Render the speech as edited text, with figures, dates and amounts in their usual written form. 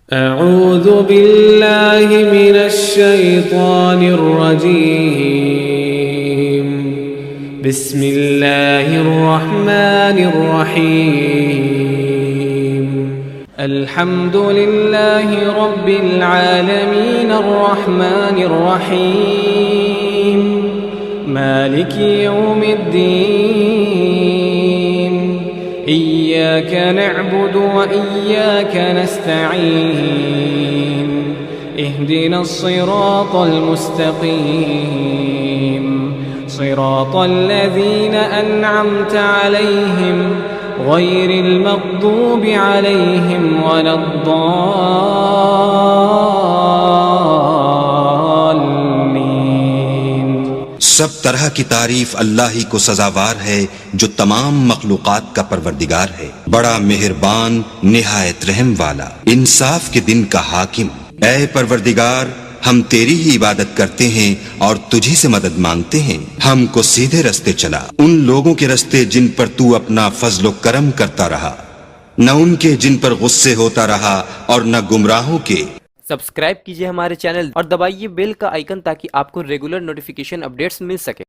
أعوذ بالله मिनश शैतानिर रजीम बिस्मिल्लाहिर रहमानिर रहीम अल्हम्दुलिल्लाहि रब्बिल आलमीन अर्रहमानिर रहीम मालिकि यौमिद्दीन इय्याक नअबुदु व इय्याक नस्तईन इहदिनस सिरातल मुस्तकीम सिरातल लज़ीना अनअमत अलैहिम गैरिल मग़दूबि अलैहिम वलद्दाल्लीन। सब तरह की तारीफ अल्लाह ही को सजावार है जो तमाम मखलूकात का परवरदिगार है, बड़ा मेहरबान निहायत रहम वाला, इंसाफ के दिन का हाकिम। ऐ परवरदिगार, हम तेरी ही इबादत करते हैं और तुझी से मदद मांगते हैं। हमको सीधे रास्ते चला, उन लोगों के रास्ते जिन पर तू अपना फजलो करम करता रहा, न उनके जिन पर गुस्से होता रहा और न गुमराहों के। सब्सक्राइब कीजिए हमारे चैनल और दबाइए बेल का आइकन ताकि आपको रेगुलर नोटिफिकेशन अपडेट्स मिल सके।